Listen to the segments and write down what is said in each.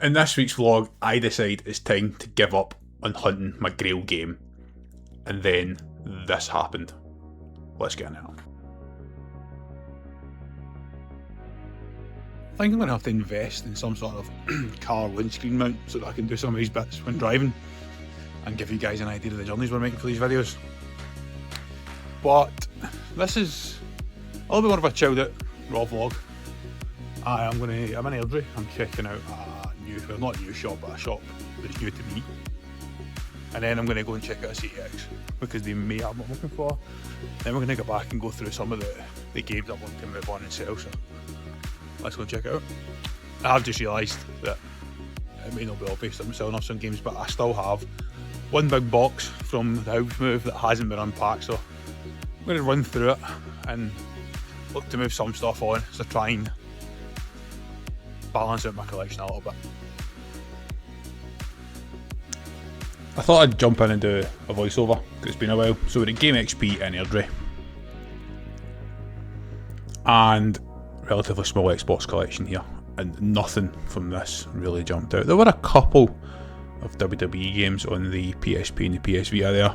In this week's vlog, I decide it's time to give up on hunting my Grail game. And then this happened. Let's get in it. I think I'm going to have to invest in some sort of car windscreen mount so that I can do some of these bits when driving and give you guys an idea of the journeys we're making for these videos. But this is a little bit more of a chilled out raw vlog. I'm in Airdrie. I'm checking out a new, well, not a new shop, but a shop that's new to me. And then I'm going to go and check out a CEX because they may have what I'm looking for. Then we're going to go back and go through some of the games I want to move on and sell. So let's go and check it out. I have just realised that it may not be obvious that I'm selling off some games, but I still have one big box from the house move that hasn't been unpacked. So I'm going to run through it and look to move some stuff on to try and balance out my collection a little bit. I thought I'd jump in and do a voiceover because it's been a while. So we're at GameXP in Airdrie and relatively small Xbox collection here, and nothing from this really jumped out. There were a couple of WWE games on the PSP and the PS Vita there.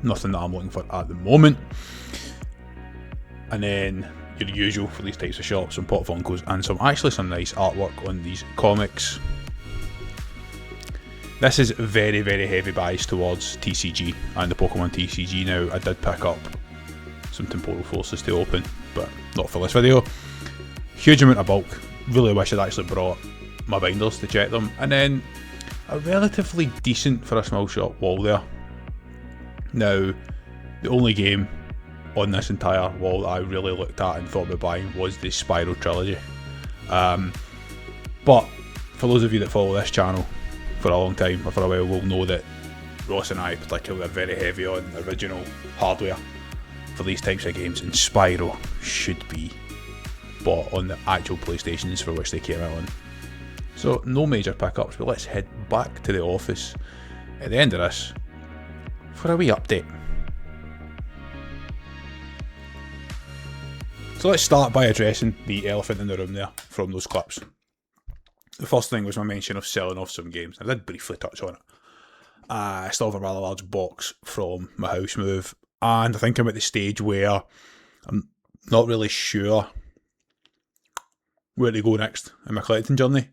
Nothing that I'm looking for at the moment. And then your usual for these types of shops, some Pop Funkos and some nice artwork on these comics. This is very, very heavy bias towards TCG and the Pokemon TCG now. I did pick up some Temporal Forces to open, but not for this video. Huge amount of bulk. Really wish I'd actually brought my binders to check them. And then a relatively decent, for a small shop, wall there. Now, the only game on this entire wall that I really looked at and thought about buying was the Spyro trilogy. But for those of you that follow this channel for a long time or for a while will know that Ross and I particularly are very heavy on original hardware for these types of games, and Spyro should be bought on the actual PlayStations for which they came out on. So no major pickups, but let's head back to the office at the end of this for a wee update. So let's start by addressing the elephant in the room there from those clips. The first thing was my mention of selling off some games. I did briefly touch on it. I still have a rather large box from my house move, and I think I'm at the stage where I'm not really sure where to go next in my collecting journey.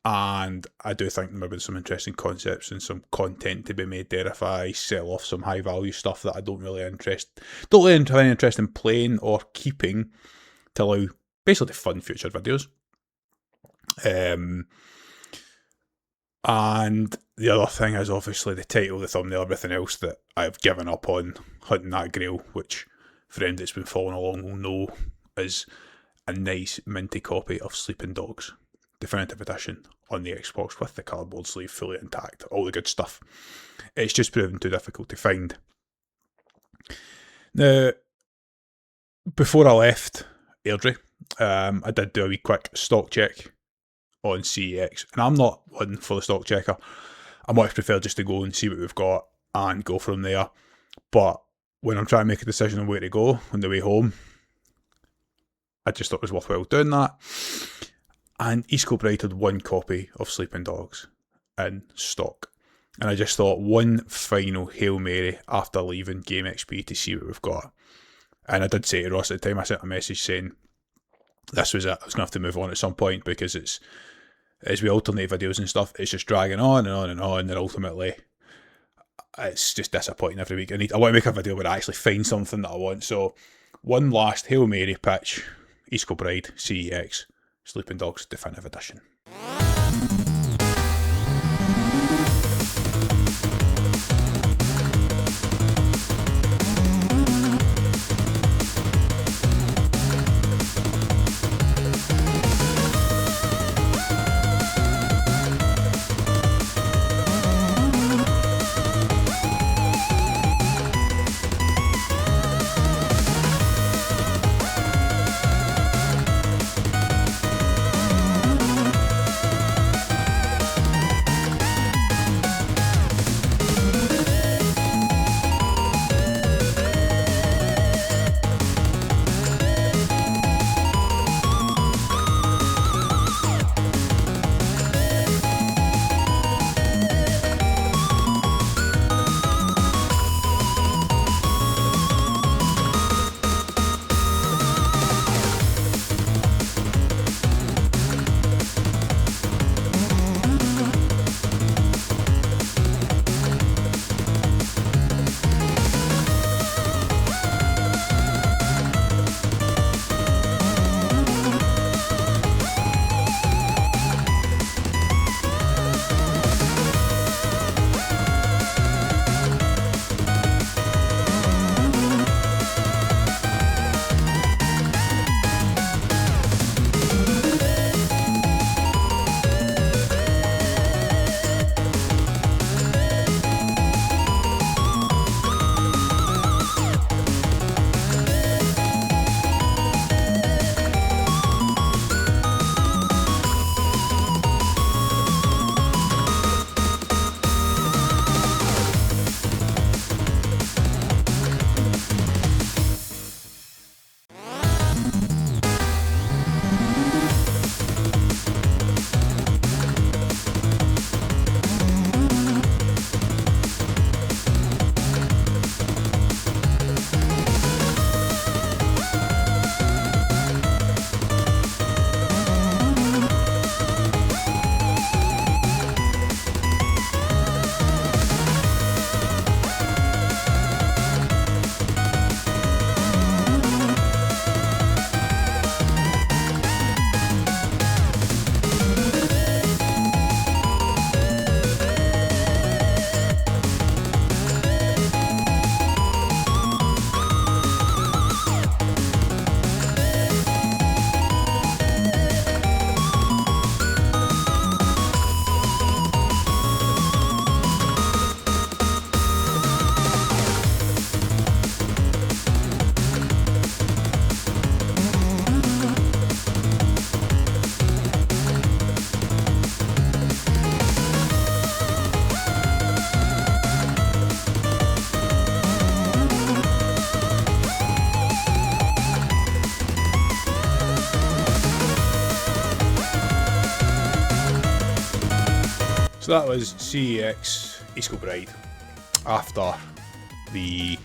And I do think there might be some interesting concepts and some content to be made there if I sell off some high value stuff that I don't really have any interest in playing or keeping to allow basically fun future videos. And the other thing is obviously the title, the thumbnail, everything else that I've given up on hunting that Grail, which for anyone that's been following along will know is a nice minty copy of Sleeping Dogs Definitive Edition on the Xbox with the cardboard sleeve fully intact, all the good stuff. It's just proven too difficult to find. Now, before I left Airdrie, I did do a wee quick stock check on CEX, and I'm not one for the stock checker. I much prefer just to go and see what we've got and go from there. But when I'm trying to make a decision on where to go on the way home, I just thought it was worthwhile doing that. And East Kilbride had one copy of Sleeping Dogs in stock. And I just thought one final Hail Mary after leaving GameXP to see what we've got. And I did say to Ross at the time, I sent a message saying this was it. I was going to have to move on at some point because it's, as we alternate videos and stuff, it's just dragging on and on and on. And then ultimately, it's just disappointing every week. I want to make a video where I actually find something that I want. So one last Hail Mary pitch, East Kilbride, CEX, Sleeping Dogs Definitive Edition. So that was CEX East Kilbride after the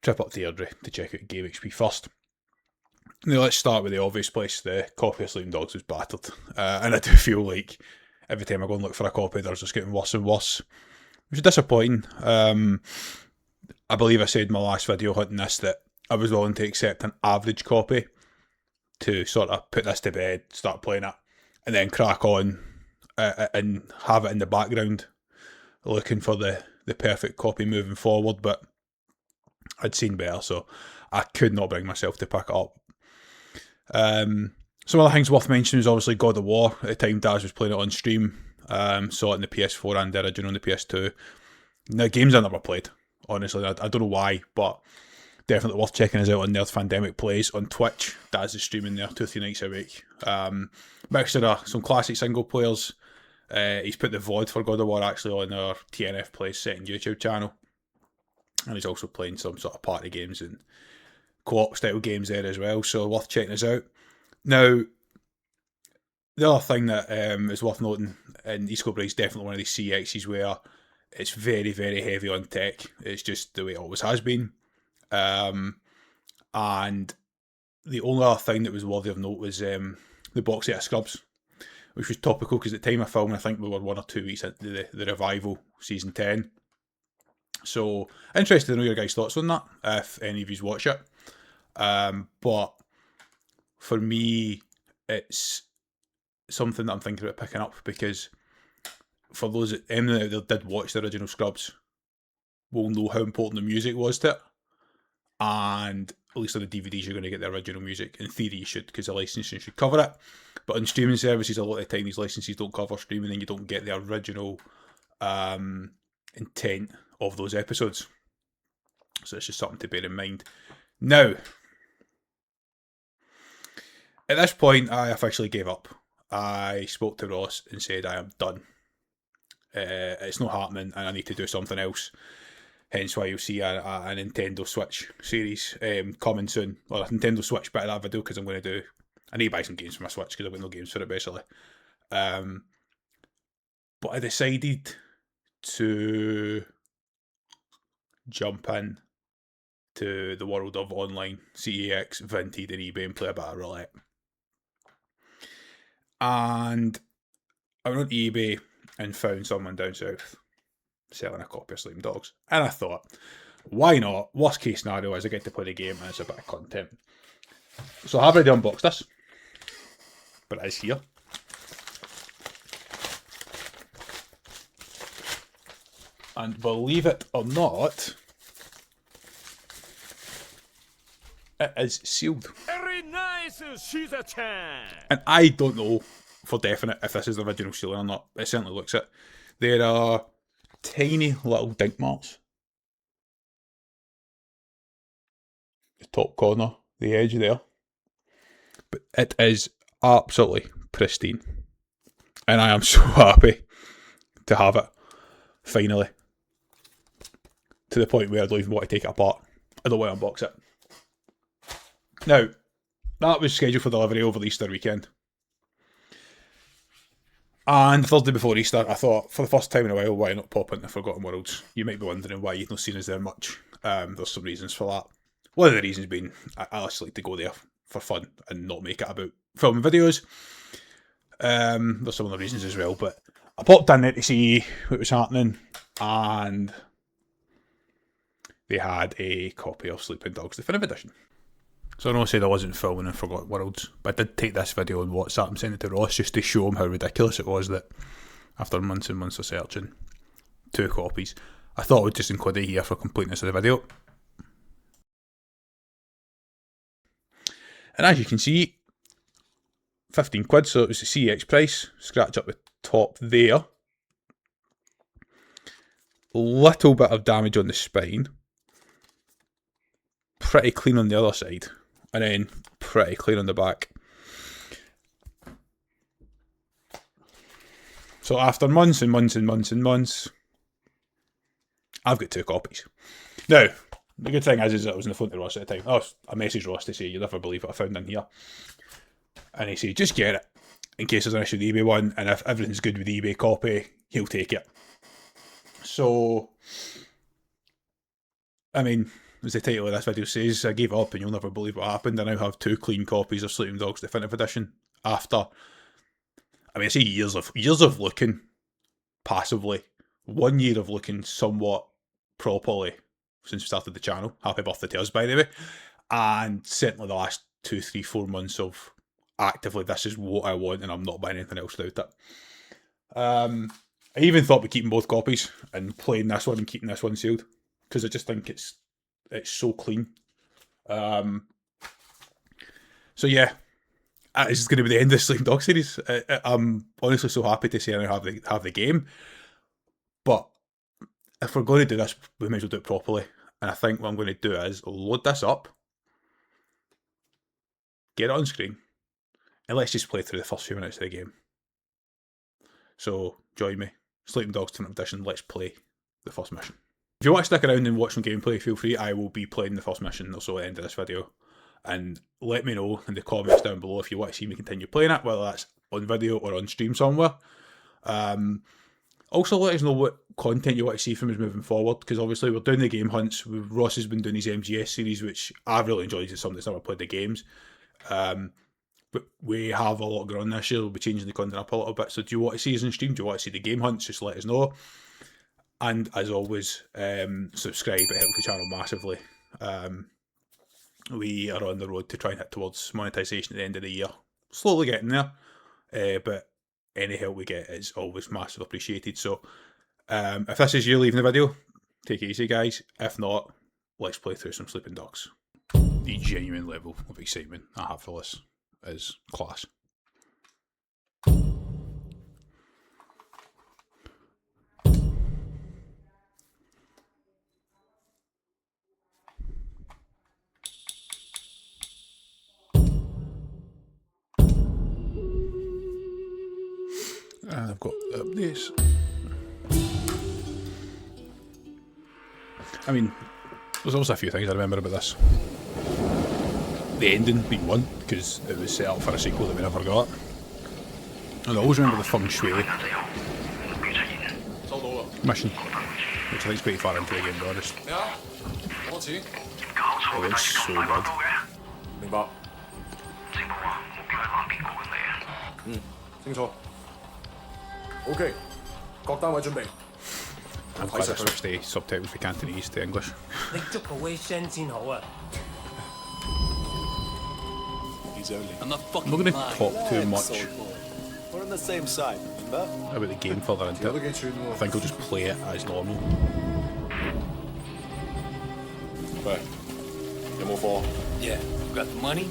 trip up to Airdrie to check out GameXP first. Now let's start with the obvious place. The copy of Sleeping Dogs was battered, and I do feel like every time I go and look for a copy, they're just getting worse and worse, which is disappointing. I believe I said in my last video hunting this that I was willing to accept an average copy to sort of put this to bed, start playing it, and then crack on and have it in the background, looking for the perfect copy moving forward. But I'd seen better, so I could not bring myself to pick it up. Some other things worth mentioning is obviously God of War. At the time Daz was playing it on stream, saw it in the PS4 and the original on the PS2. Now, games I never played, honestly. I don't know why, but definitely worth checking us out on Nerd Fandemic Plays on Twitch. Daz is streaming there 2-3 nights a week. Mixture of some classic single players. He's put the VOD for God of War actually on our TNF Plays second YouTube channel. And he's also playing some sort of party games and co-op style games there as well, so worth checking us out. Now, the other thing that is worth noting, and East Kilbride is definitely one of these CXs where it's very, very heavy on tech. It's just the way it always has been. And the only other thing that was worthy of note was the box set of Scrubs, which was topical because at the time of filming, I think we were 1 or 2 weeks into the revival, season 10. So, interested to know your guys' thoughts on that, if any of you watch it. But for me, it's something that I'm thinking about picking up, because for those that did watch the original Scrubs will know how important the music was to it. And at least on the DVDs, you're going to get the original music. In theory, you should, because the licensing should cover it. But on streaming services, a lot of the time, these licenses don't cover streaming, and you don't get the original intent of those episodes. So it's just something to bear in mind. Now, at this point, I officially gave up. I spoke to Ross and said I am done. It's not happening, and I need to do something else. Hence why you'll see a Nintendo Switch series coming soon. Well, a Nintendo Switch bit of that video, because I'm going to do... I need to buy some games for my Switch, because I've got no games for it, basically. But I decided to jump in to the world of online CEX, Vinted and eBay and play a bit of roulette. And I went on eBay and found someone down south selling a copy of Sleeping Dogs. And I thought, why not? Worst case scenario is I get to play the game and it's a bit of content. So I have already unboxed this, but it is here. And believe it or not, it is sealed. Very nice, she's a champ. And I don't know for definite if this is the original sealing or not. It certainly looks it. There are tiny little dink marks. The top corner, the edge there. But it is absolutely pristine. And I am so happy to have it, finally. To the point where I don't even want to take it apart. I don't want to unbox it. Now, that was scheduled for delivery over the Easter weekend. And the Thursday before Easter, I thought, for the first time in a while, why not pop into Forgotten Worlds? You might be wondering why you've not seen us there much. There's some reasons for that. One of the reasons being, I just like to go there for fun and not make it about filming videos. There's some other reasons as well, but I popped in there to see what was happening, and they had a copy of Sleeping Dogs Definitive Edition. So I know I said I wasn't filming in Forgotten Worlds, but I did take this video on WhatsApp and send it to Ross just to show him how ridiculous it was that after months and months of searching, 2 copies. I thought I would just include it here for completeness of the video. And as you can see, 15 quid, so it was the CX price. Scratch up the top there. Little bit of damage on the spine. Pretty clean on the other side. And then pretty clean on the back. So after months and months and months and months, I've got 2 copies. Now, the good thing is that I was on the phone to Ross at the time. I messaged Ross to say, you'll never believe what I found in here. And he said, just get it. in case there's an issue with the eBay one, and if everything's good with the eBay copy, he'll take it. So, I mean, as the title of this video says, I gave up and you'll never believe what happened. I now have 2 clean copies of Sleeping Dogs Definitive Edition after, I mean, I say years of looking passively. 1 year of looking somewhat properly since we started the channel. Happy birthday to us, by the way. And certainly the last 2, 3, 4 months of actively, this is what I want and I'm not buying anything else without it. I even thought about keeping both copies and playing this one and keeping this one sealed, because I just think it's so clean. So yeah, that is going to be the end of the Sleeping Dog series. I'm honestly so happy to say I now have the game. But if we're going to do this, we may as well do it properly. And I think what I'm going to do is load this up, get it on screen, and let's just play through the first few minutes of the game. So join me. Sleeping Dogs Definitive Edition, let's play the first mission. If you want to stick around and watch some gameplay, feel free. I will be playing the first mission also at the end of this video. And let me know in the comments down below if you want to see me continue playing it, whether that's on video or on stream somewhere. Also, let us know what content you want to see from us moving forward, because obviously we're doing the game hunts. Ross has been doing his MGS series, which I've really enjoyed as somebody that's never played the games. But we have a lot going on this year. We'll be changing the content up a little bit. So do you want to see us in stream? Do you want to see the game hunts? Just let us know. And as always, subscribe. It helps the channel massively. We are on the road to try and hit towards monetization at the end of the year. Slowly getting there. But any help we get is always massively appreciated. So if this is you leaving the video, take it easy, guys. If not, let's play through some Sleeping Dogs. The genuine level of excitement I have for this is class. And I've got this. I mean, there's also a few things I remember about this. The ending being one, because it was set up for a sequel that we never got. And I always remember the feng shui mission, which I think is pretty far into the game, to be honest. It looks so good. 明白。清楚。OK，各單位準備。 I'm glad I switched the subtitles from Cantonese to English. 你捉個 Wei Shen 先好啊！ I'm not going to talk too much We're on the same side, remember? about the game further into it. I think I'll just play it as normal. 喂，有冇貨？ Yeah, got the money?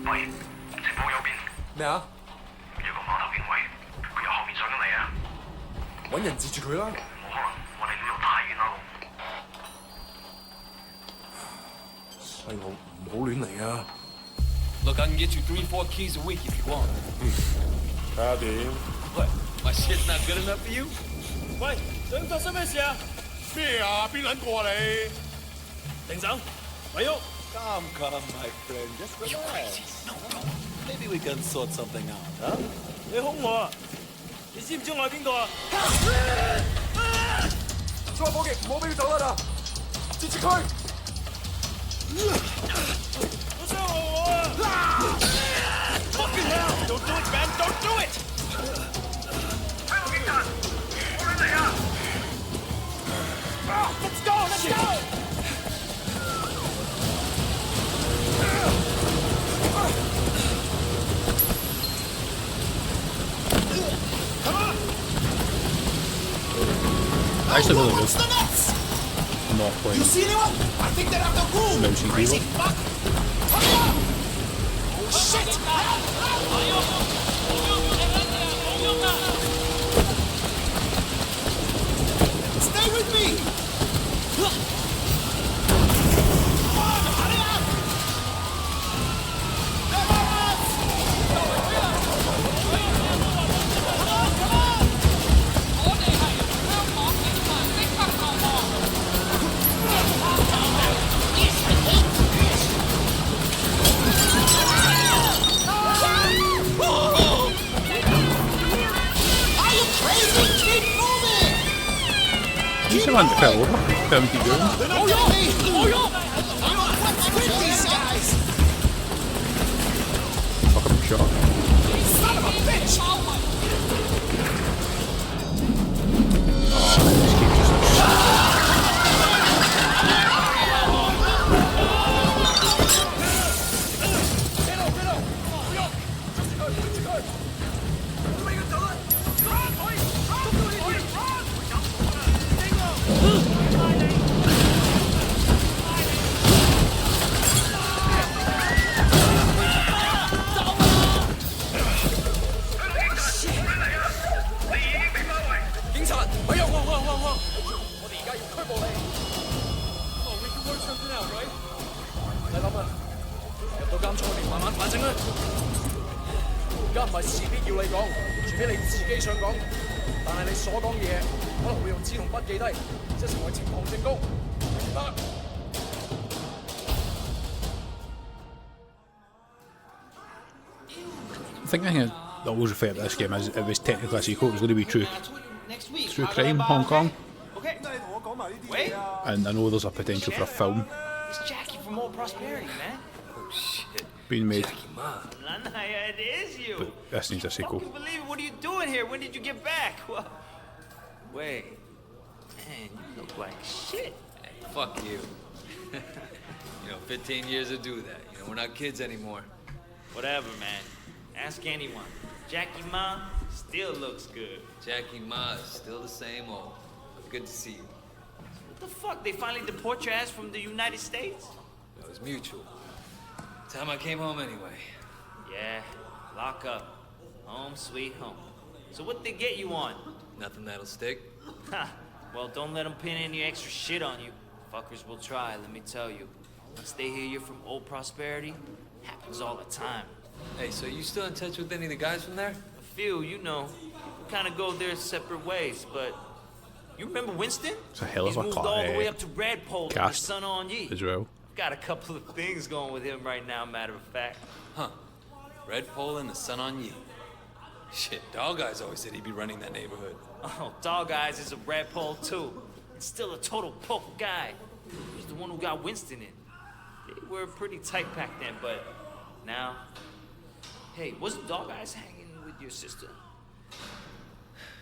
喂，前方右邊咩啊？有個碼頭警衛，佢由後面上緊嚟啊！揾人截住佢啦！冇可能，我哋呢度太遠啦。細路唔好亂嚟啊！ Look, I can get you 3-4 keys a week if you want. 睇下點？ What? My shit's not good enough for you? 喂，想發生咩事啊？咩啊？邊撚個啊你？停手，咪喐！ Come, my friend, just relax. Maybe we can sort something out, huh? 你兇我啊！你知唔知我係邊個啊？再伙計，唔好俾佢走啦啦！截住佢！ 好傷害我啊！Fucking hell! Don't do it, man! Don't do it! 喺後面彈，冇人嚟啊 Let's go! Let's go! I actually really good. Not playing See anyone? I think they're out the room. mouse and Crazy keyboard. fuck! Hurry up! Oh shit! Stay with me! Come on, hurry up! Oh! Keep moving! He's the one that fell over. Tell him to keep going. What's with these guys? Fuck him, shot. Son of a bitch! This game just looks I think I always refer to this game as it was technically a sequel. It was going to be true crime, Hong Kong. Wait, And I know there's a potential for a film it's Jackie from Old Prosperity, man. being made, Lanaya, it is you. but this needs a sequel. Fucking believe it. What are you doing here? When did you get back? Well, wait, man, you look like shit. Fuck you. 15 years to do that. We're not kids anymore. Whatever, man. Ask anyone. Jackie Ma still looks good. Jackie Ma is still the same old. Good to see you. What the fuck? They finally deport your ass from the United States? It was mutual. Time I came home anyway. Yeah, lock up. Home sweet home. So what they get you on? Nothing that'll stick. Ha! Well, don't let them pin any extra shit on you. Fuckers will try, let me tell you. Once they hear you're from Old Prosperity, happens all the time. Hey, so you still in touch with any of the guys from there? A few, you know, kind of go their separate ways, but you remember Winston? It's a hell of He's a moved all the way up to Redpole to his cast son on Yi. as well. Got a couple of things going with him right now, matter of fact. Huh. Red Pole and the Sun on Yi. Shit, Dog Eyes always said he'd be running that neighborhood. Oh, Dog Eyes is a Redpole too. And still a total poke guy. He's the one who got Winston in. They were pretty tight back then, but now... Hey, wasn't Dog Eyes hanging with your sister?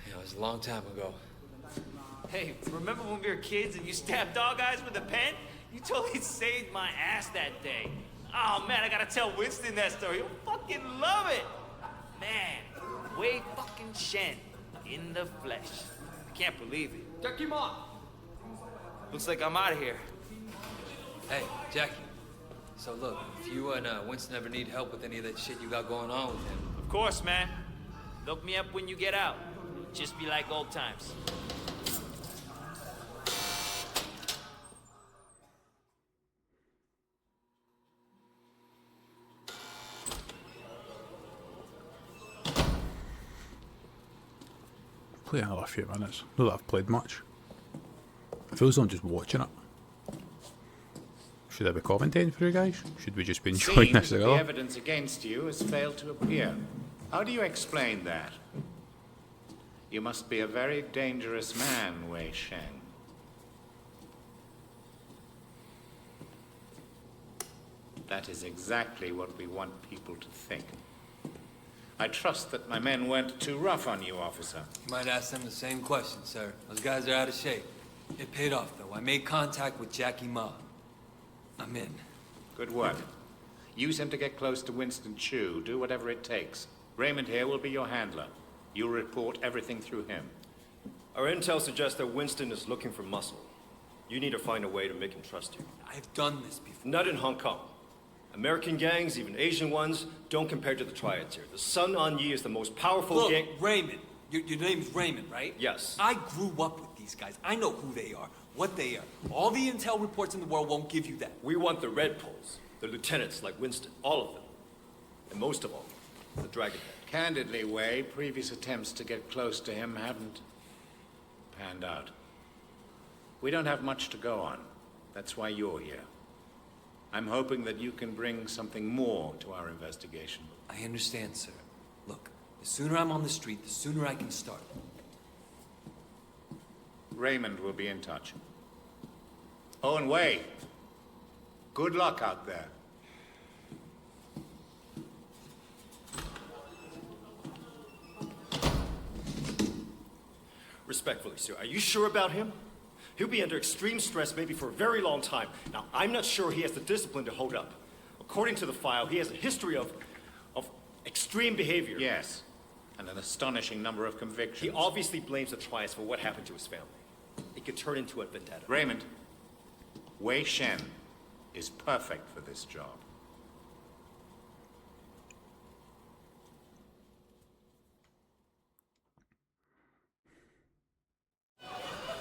It was a long time ago. Hey, remember when we were kids and you stabbed Dog Eyes with a pen? You totally saved my ass that day. Oh man, I gotta tell Winston that story. He'll fucking love it. Man, Wei fucking Shen in the flesh. I can't believe it. Jackie Ma! Looks like I'm out of here. Hey, Jackie. So look, if you and Winston ever need help with any of that shit you got going on with him. Of course, man. Look me up when you get out. Just be like old times. Play another few minutes. Not that I've played much. It feels like I'm just watching it. Should I be commentating for you guys? Should we just be enjoying this The together? evidence against you has failed to appear. How do you explain that? You must be a very dangerous man, Wei Shen. That is exactly what we want people to think. I trust that my men weren't too rough on you, officer. You might ask them the same question, sir. Those guys are out of shape. It paid off, though. I made contact with Jackie Ma. I'm in. Good work. Use him to get close to Winston Chu. Do whatever it takes. Raymond here will be your handler. You'll report everything through him. Our intel suggests that Winston is looking for muscle. You need to find a way to make him trust you. I've done this before. Not in Hong Kong. American gangs, even Asian ones, don't compare to the triads here. The Sun On Yi is the most powerful Look, gang... Raymond. Your name's Raymond, right? Yes. I grew up with these guys. I know who they are, what they are. All the intel reports in the world won't give you that. We want the Red Poles, the lieutenants like Winston, all of them. And most of all, the Dragonhead. Candidly, Wei, previous attempts to get close to him haven't panned out. We don't have much to go on. That's why you're here. I'm hoping that you can bring something more to our investigation. I understand, sir. Look, the sooner I'm on the street, the sooner I can start. Raymond will be in touch. Oh, and Wei, good luck out there. Respectfully, sir, are you sure about him? He'll be under extreme stress maybe for a very long time. Now, I'm not sure he has the discipline to hold up. According to the file, he has a history of extreme behavior. Yes, and an astonishing number of convictions. He obviously blames the Triads for what happened to his family. It could turn into a vendetta. Raymond, Wei Shen is perfect for this job.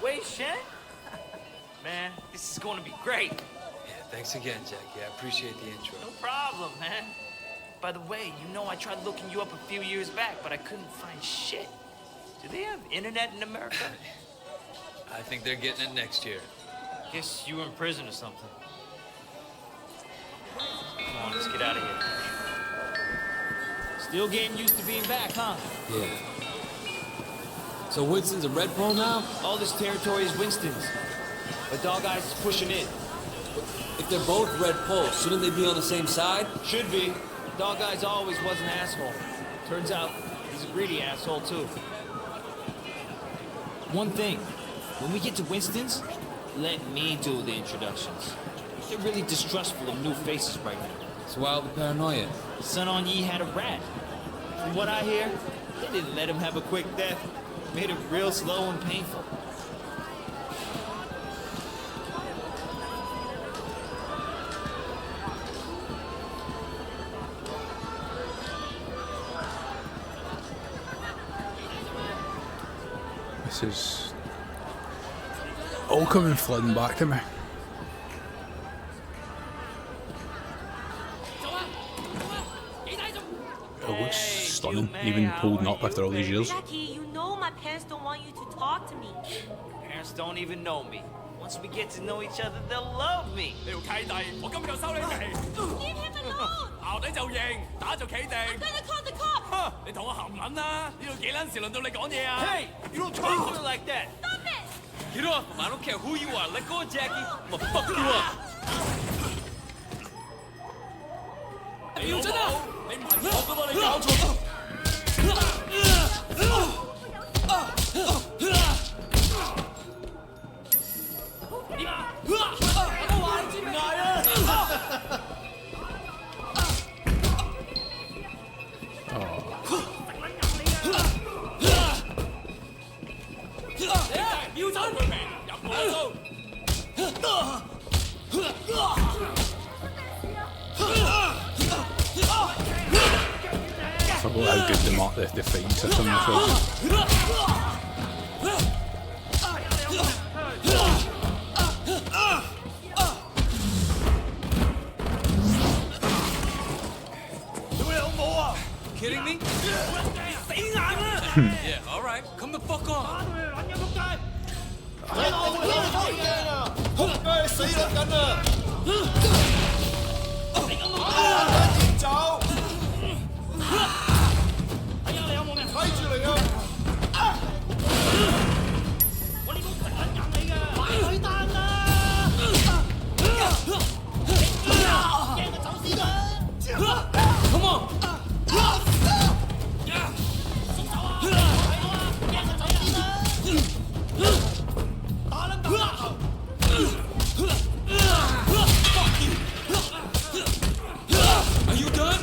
Wait, Shen? Man, this is going to be great. Yeah, thanks again, Jackie. I appreciate the intro. No problem, man. By the way, you know I tried looking you up a few years back, but I couldn't find shit. Do they have internet in America? I think they're getting it next year. Guess you were in prison or something. Come on, let's get out of here. Still getting used to being back, huh? Yeah. So Winston's a red pole now? All this territory is Winston's. But Dog Eyes is pushing in. If they're both red poles, shouldn't they be on the same side? Should be. Dog Eyes always was an asshole. Turns out, he's a greedy asshole, too. One thing. When we get to Winston's, let me do the introductions. They're really distrustful of new faces right now. It's wild the paranoia. Sun On Yee had a rat. From what I hear, they didn't let him have a quick death. Made it real slow and painful. This is all coming flooding back to me. It looks stunning, even holding up after all these years. Jackie, you know my parents don't want you to talk to me. Parents don't even know me. Once we get to know each other, they'll love me. Leave him alone! I'm gonna call the cops! Hey, you don't talk to me like that. Stop it! Get off him. I don't care who you are. Let go of Jackie. I'm gonna fuck you up. I forgot how good the fighting system was. Kidding me? Yeah, all right. Come the fuck on. Come on. Are you done?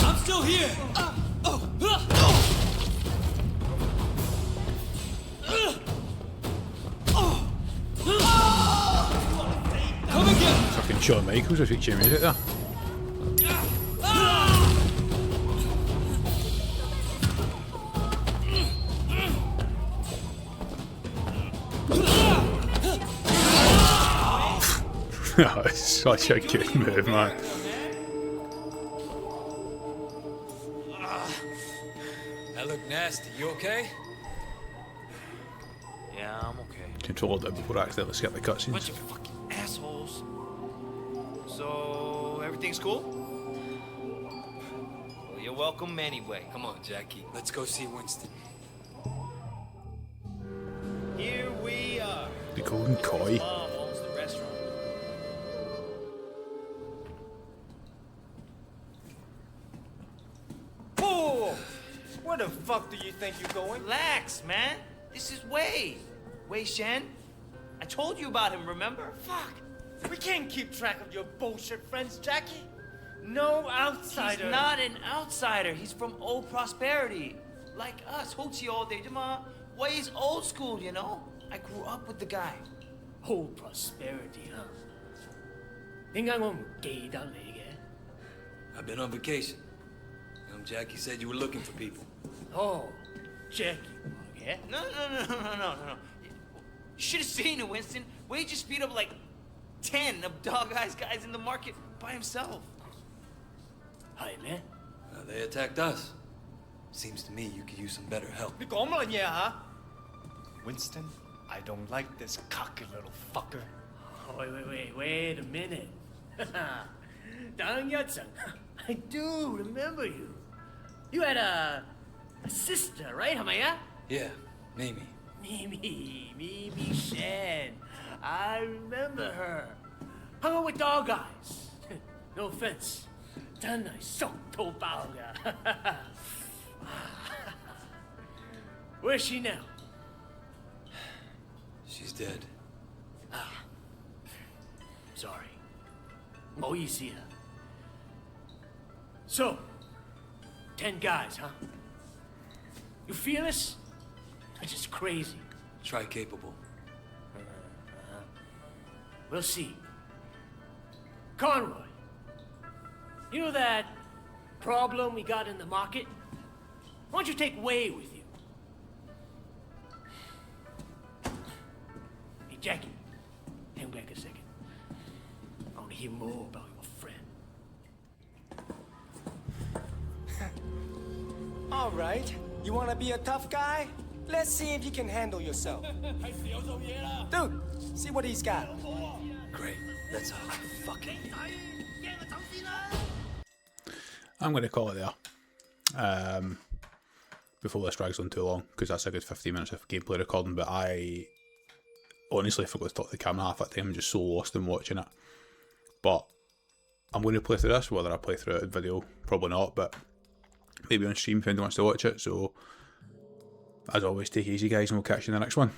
I'm still here. Come again. Fucking Shawn Michaels with feature music there. It's such a good move, man. That looked nasty. You okay? Yeah, I'm okay. Control it before I accidentally skip the Bunch cutscenes. of fucking assholes. So, everything's cool? Well, you're welcome anyway. Come on, Jackie. Let's go see Winston. Golden Koi. Mom owns the restaurant. Whoa! Where the fuck do you think you're going? Relax, man. This is Wei. Wei Shen. I told you about him, remember? Fuck! We can't keep track of your bullshit friends, Jackie. No outsider. He's not an outsider. He's from old prosperity. Like us, Hochi all day. Wei's old school, you know? I grew up with the guy. Old prosperity, huh? 點解我唔記得你嘅？ I've been on vacation. Jackie said you were looking for people. Oh, Jackie, yeah? No. You should have seen it, Winston. Wei just beat up like 10 of Dog Eyes guys in the market by himself. Hi, man. They attacked us. Seems to me you could use some better help. 你講乜嘢啊？ Winston, I don't like this cocky little fucker. Wait a minute. 等一陣 I do remember you. You had a sister, right? 係咪啊？ Yeah, Mimi. Mimi Shen. I remember her. Hung out with Dog Eyes. No offense. 真係熟到爆㗎。Where's she now? She's dead. Sorry. 唔好意思啊。So, 10 guys, huh? You fearless? That's just crazy. Try capable. We'll see. Conroy, you know that problem we got in the market? Why don't you take Wei with you? Hey, Jackie, hang back a second. I want to hear more about your friend. All right. You want to be a tough guy? Let's see if you can handle yourself. Dude, see what he's got. Great. That's all I fucking need. I'm going to call it there. Before this drags on too long, because that's a good 15 minutes of gameplay recording, but I honestly forgot to talk to the camera half that time. I'm just so lost in watching it. But I'm going to play through this, whether I play through it in video, probably not, but maybe on stream if anyone wants to watch it. So, as always, take it easy guys, and we'll catch you in the next one.